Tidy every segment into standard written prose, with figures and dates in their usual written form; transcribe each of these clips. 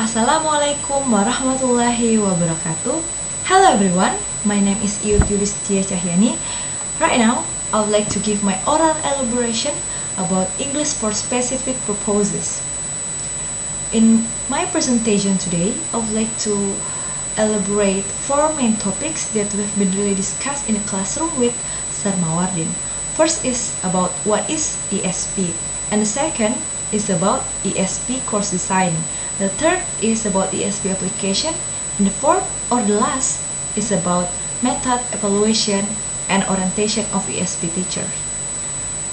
Assalamualaikum warahmatullahi wabarakatuh. Hello everyone, my name is Iyut Yulistya Cahyani. Right now, I would like to give my oral elaboration about English for specific purposes. In my presentation today, I would like to elaborate four main topics that have been really discussed in the classroom with Sir Mawardin. First is about what is ESP, and the second is about ESP course design. The third is about ESP application, and the fourth or the last is about method, evaluation, and orientation of ESP teachers.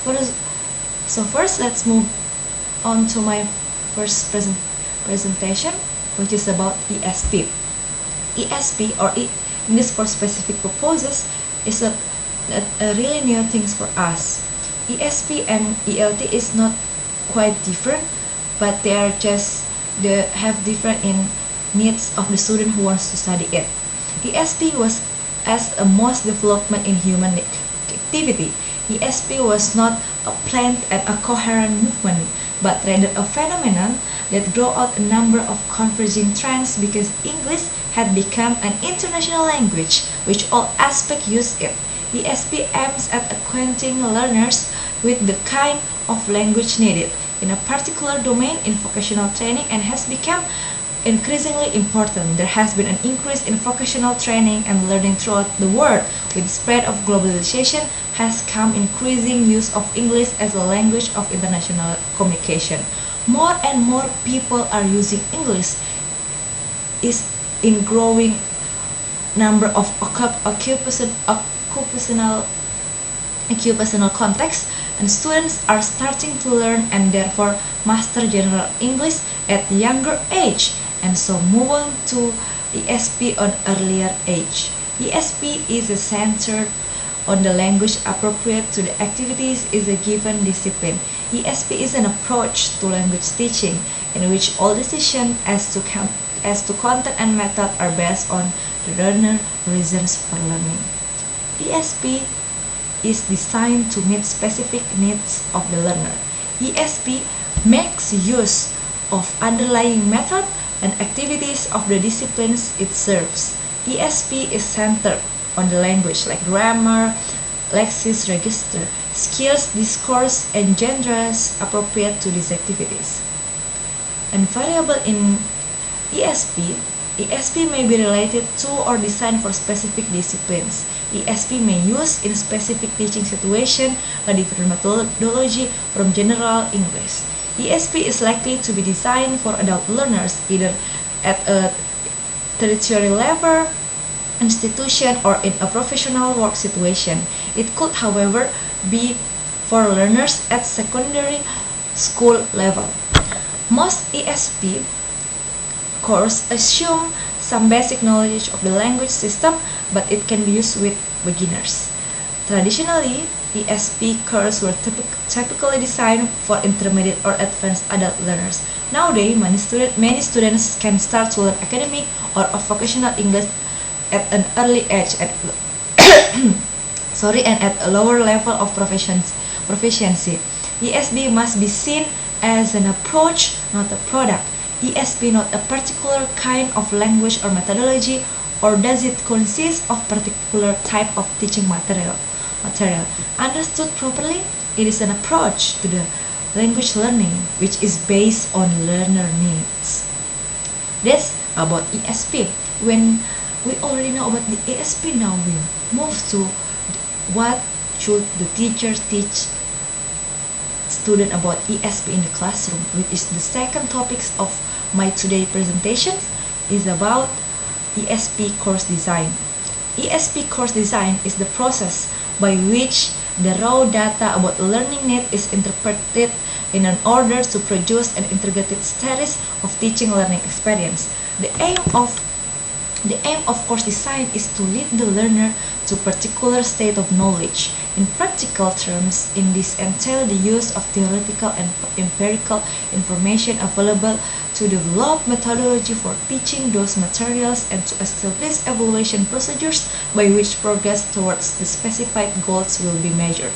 First, let's move on to my first presentation, which is about ESP. ESP, or English for specific purposes, is a really new thing for us. ESP and ELT is not quite different, but they have different in needs of the student who wants to study it. ESP was as a most development in human activity. ESP was not a planned and a coherent movement, but rather a phenomenon that grew out a number of converging trends because English had become an international language which all aspects use it. ESP aims at acquainting learners with the kind of language needed in a particular domain in vocational training and has become increasingly important. There has been an increase in vocational training and learning throughout the world. With the spread of globalization has come increasing use of English as a language of international communication. More and more people are using English is in growing number of occupational contexts, and students are starting to learn and therefore master general English at younger age, and so move on to ESP on earlier age. ESP is centered on the language appropriate to the activities is a given discipline. ESP is an approach to language teaching in which all decisions as to content and method are based on the learner reasons for learning. ESP is designed to meet specific needs of the learner. ESP makes use of underlying method and activities of the disciplines it serves. ESP is centered on the language like grammar, lexis, register, skills, discourse, and genres appropriate to these activities. And variable in ESP may be related to or designed for specific disciplines. ESP may use in specific teaching situation a different methodology from general English. ESP is likely to be designed for adult learners either at a tertiary level, institution, or in a professional work situation. It could, however, be for learners at secondary school level. Most ESP course assume some basic knowledge of the language system, but it can be used with beginners. Traditionally, ESP courses were typically designed for intermediate or advanced adult learners. Nowadays, many students can start to learn academic or vocational English at an early age and at a lower level of proficiency. ESP must be seen as an approach, not a product. ESP not a particular kind of language or methodology, or does it consist of particular type of teaching material? Understood properly, it is an approach to the language learning which is based on learner needs. That's about ESP. When we already know about the ESP, now we move to what should the teacher teach student about ESP in the classroom, which is the second topics of my today presentation is about ESP course design. ESP course design is the process by which the raw data about learning need is interpreted in an order to produce an integrated series of teaching learning experience. The aim of course design is to lead the learner to a particular state of knowledge. In practical terms, in this entail the use of theoretical and empirical information available to develop methodology for teaching those materials and to establish evaluation procedures by which progress towards the specified goals will be measured.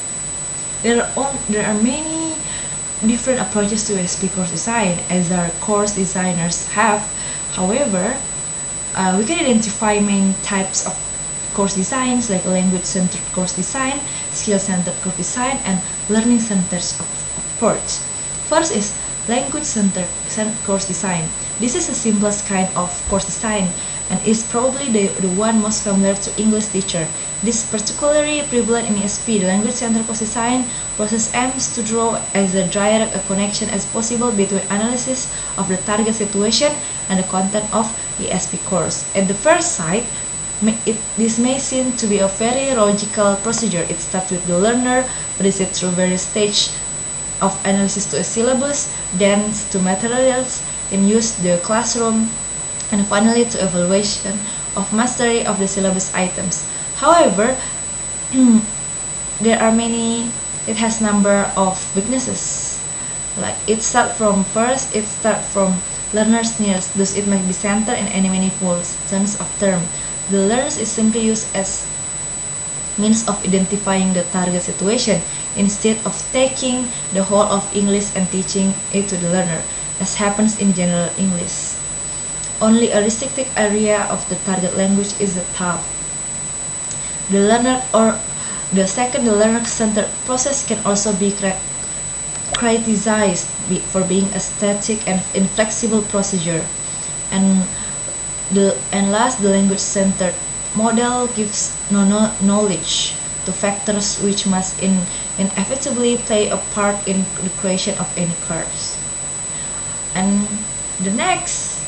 There are many different approaches to ESP course design as our course designers have. However, we can identify main types of course designs like language-centered course design, skill-centered course design, and learning-centered approach. First is language-centered course design. This is the simplest kind of course design and is probably the one most familiar to English teacher. This is particularly prevalent in ESP. The language-centered course design process aims to draw as direct a connection as possible between analysis of the target situation and the content of the ESP course. At the first sight, this may seem to be a very logical procedure. It starts with the learner, proceeds through various stages of analysis to a syllabus, then to materials in use the classroom, and finally to evaluation of mastery of the syllabus items. However, it has number of weaknesses. Like it starts from learner's needs, thus it might be centered in any sense of term. The learners is simply used as means of identifying the target situation instead of taking the whole of English and teaching it to the learner, as happens in general English. Only a restricted area of the target language is taught. The learner-centered process can also be criticized for being a static and inflexible procedure. And last, the language-centered model gives knowledge to factors which must inevitably play a part in the creation of any course. And the next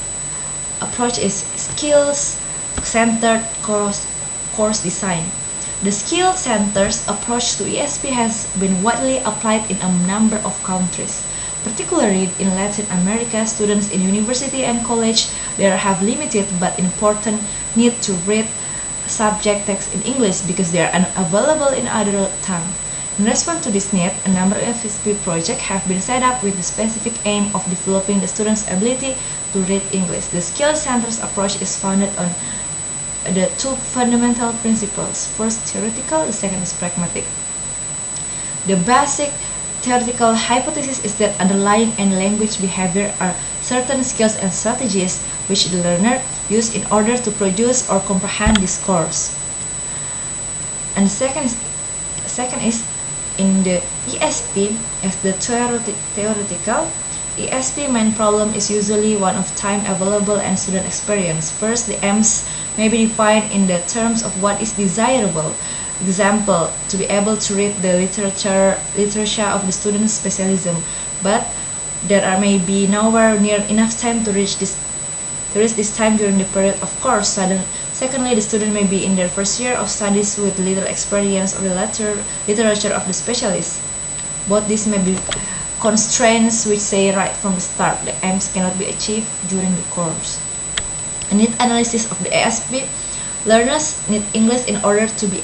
approach is skills-centered course design. The skill-centered approach to ESP has been widely applied in a number of countries. Particularly in Latin America, students in university and college there have limited but important need to read subject text in English because they are unavailable in other tongue. In response to this need, a number of ESP projects have been set up with the specific aim of developing the students' ability to read English. The skill-centered approach is founded on the two fundamental principles. First, theoretical, the second is pragmatic. The basic theoretical hypothesis is that underlying any language behavior are certain skills and strategies which the learner uses in order to produce or comprehend this course. And the second is in the ESP as the theoretical. ESP main problem is usually one of time available and student experience. First, the aims may be defined in the terms of what is desirable. Example, to be able to read the literature of the student's specialism, but there may be nowhere near enough time to reach this time during the period of course. Secondly, the student may be in their first year of studies with little experience of the literature of the specialist. Both these may be constraints which say right from the start the aims cannot be achieved during the course. A need analysis of the ESP. Learners need English in order to be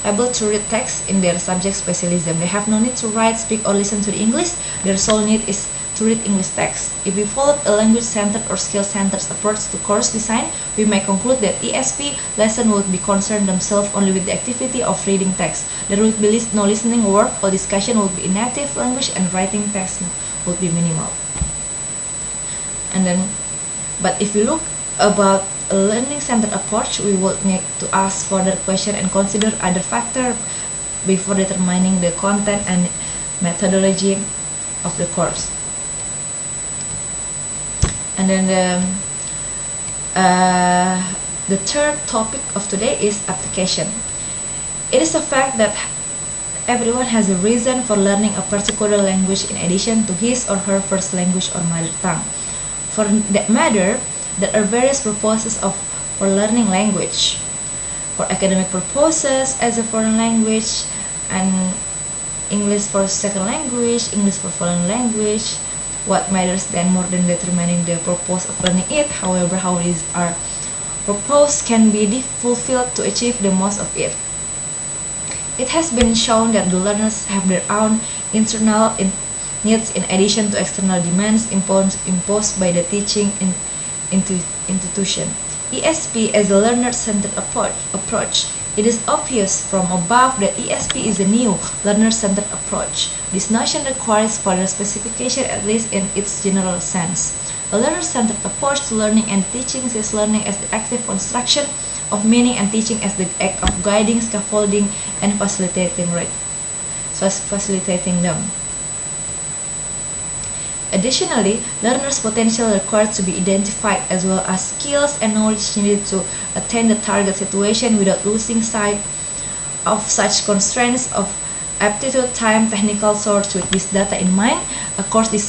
able to read text in their subject specialism. They have no need to write, speak, or listen to the English. Their sole need is to read English text. If we follow a language-centered or skill-centered approach to course design, we may conclude that ESP lesson would be concerned themselves only with the activity of reading text. There would be no listening work or discussion would be in native language, and writing text would be minimal. But if we look about a learning-centered approach, we would need to ask further questions and consider other factors before determining the content and methodology of the course. And then the third topic of today is application. It is a fact that everyone has a reason for learning a particular language in addition to his or her first language or mother tongue. For that matter, there are various purposes for learning language. For academic purposes as a foreign language, and English for second language, English for foreign language. What matters then more than determining the purpose of learning it, however, how these are proposed can be fulfilled to achieve the most of it. It has been shown that the learners have their own internal needs in addition to external demands imposed by the teaching institution. ESP as a learner-centered approach It is obvious from above that ESP is a new, learner-centered approach. This notion requires further specification, at least in its general sense. A learner-centered approach to learning and teaching sees learning as the active construction of meaning and teaching as the act of guiding, scaffolding, and facilitating them. Additionally, learners' potential required to be identified, as well as skills and knowledge needed to attain the target situation without losing sight of such constraints of aptitude, time, technical source. With this data in mind, a course is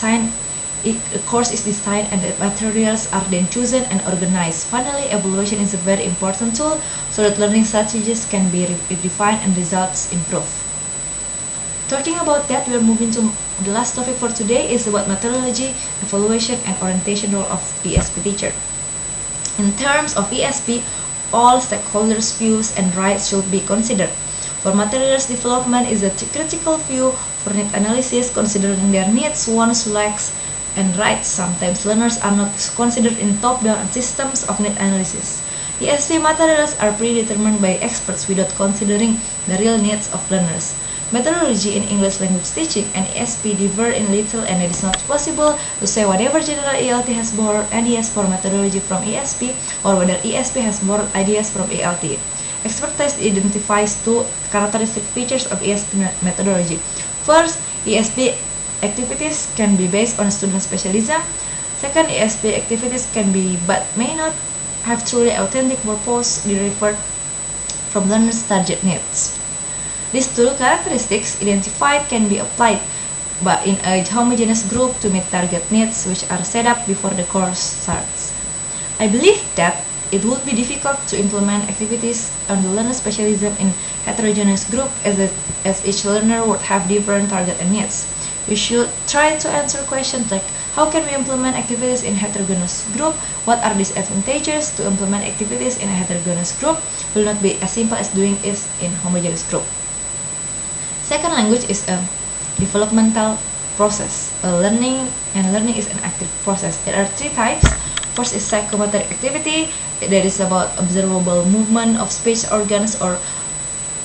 designed and the materials are then chosen and organized. Finally, evaluation is a very important tool so that learning strategies can be redefined and results improved. Talking about that, we are moving to the last topic for today is about methodology, evaluation, and orientation role of ESP teacher. In terms of ESP, all stakeholders' views and rights should be considered. For materials development is a critical view for need analysis, considering their needs, wants, lacks, and rights. Sometimes learners are not considered in top-down systems of need analysis. ESP materials are predetermined by experts without considering the real needs of learners. Methodology in English language teaching and ESP differ in little, and it is not possible to say whatever general ELT has borrowed ideas for methodology from ESP or whether ESP has borrowed ideas from ELT. Expertise identifies two characteristic features of ESP methodology. First, ESP activities can be based on student specialism. Second, ESP activities can be but may not have truly authentic purpose derived from learners' target needs. These two characteristics identified can be applied in a homogeneous group to meet target needs which are set up before the course starts. I believe that it would be difficult to implement activities on the learner specialism in heterogeneous group as each learner would have different target and needs. We should try to answer questions like how can we implement activities in heterogeneous group? What are disadvantages to implement activities in a heterogeneous group? Will not be as simple as doing it in homogeneous group. Second, language is a developmental process. Learning is an active process. There are three types. First is psychomotor activity. That is about observable movement of speech organs or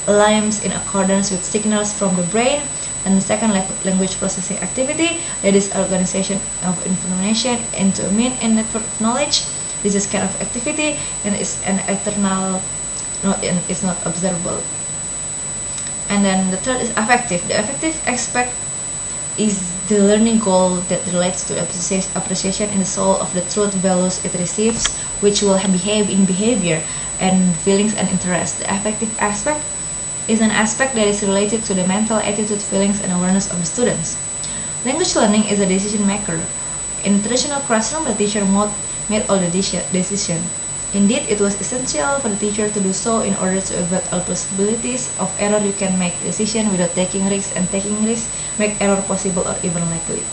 limbs in accordance with signals from the brain. And second, language processing activity. That is organization of information into a mean and network of knowledge. This is kind of activity and is an external, it's not observable. And then the third is affective. The affective aspect is the learning goal that relates to appreciation in the soul of the truth values it receives, which will behave in behavior and feelings and interests. The affective aspect is an aspect that is related to the mental attitude, feelings, and awareness of the students. Language learning is a decision maker. In traditional classroom, the teacher made all the decision. Indeed, it was essential for the teacher to do so in order to avoid all possibilities of error. You can make decision without taking risks, and taking risks make error possible or even likely.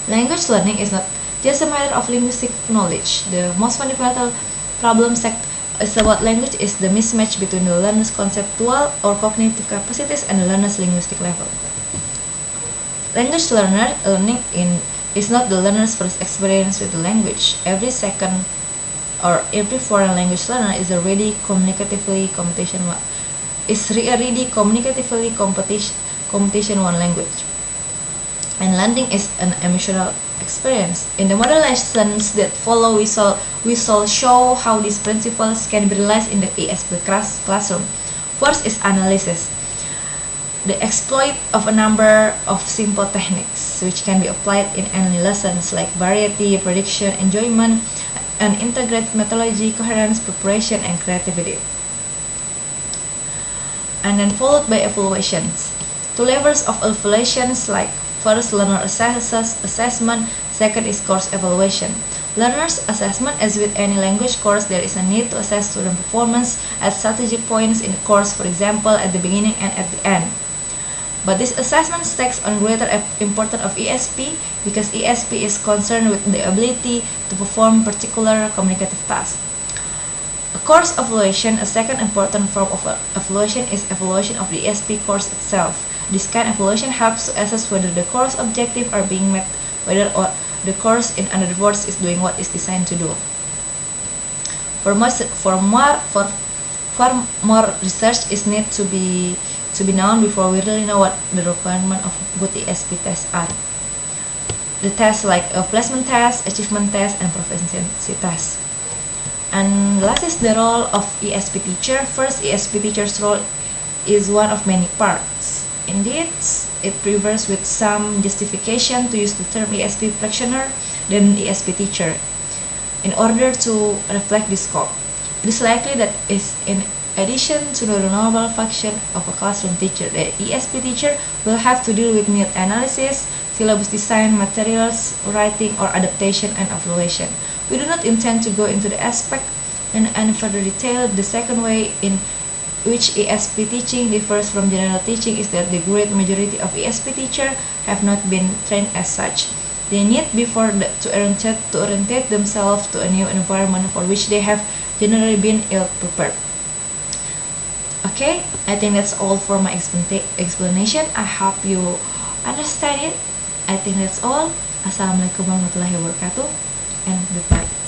Language learning is not just a matter of linguistic knowledge. The most fundamental problem is about language is the mismatch between the learner's conceptual or cognitive capacities and the learner's linguistic level. Language learning is not the learner's first experience with the language. Every second or every foreign language learner is already communicatively competition one language. And learning is an emotional experience. In the model lessons that follow, we shall show how these principles can be realized in the ESP classroom. First is analysis. The exploit of a number of simple techniques which can be applied in any lessons like variety, prediction, enjoyment, and integrated methodology, coherence, preparation, and creativity. And then followed by evaluations. Two levels of evaluations like first, learner assessment, second is course evaluation. Learner's assessment, as with any language course, there is a need to assess student performance at strategic points in the course, for example, at the beginning and at the end. But this assessment takes on greater importance of ESP because ESP is concerned with the ability to perform particular communicative tasks. A course evaluation, a second important form of evaluation, is evaluation of the ESP course itself. This kind of evaluation helps to assess whether the course objectives are being met, whether the course, in other words, is doing what it's designed to do. Far more research is need to be known before we really know what the requirement of good ESP tests are. The tests like a placement test, achievement test, and proficiency test. And last is the role of ESP teacher. First, ESP teacher's role is one of many parts. Indeed, it prefers with some justification to use the term ESP practitioner than ESP teacher in order to reflect the scope. It is likely that is in addition to the normal function of a classroom teacher, the ESP teacher will have to deal with need analysis, syllabus design, materials, writing, or adaptation and evaluation. We do not intend to go into the aspect in any further detail. The second way in which ESP teaching differs from general teaching is that the great majority of ESP teachers have not been trained as such. They need to orientate themselves to a new environment for which they have generally been ill prepared. Okay, I think that's all for my explanation. I hope you understand it. I think that's all. Assalamualaikum warahmatullahi wabarakatuh and goodbye.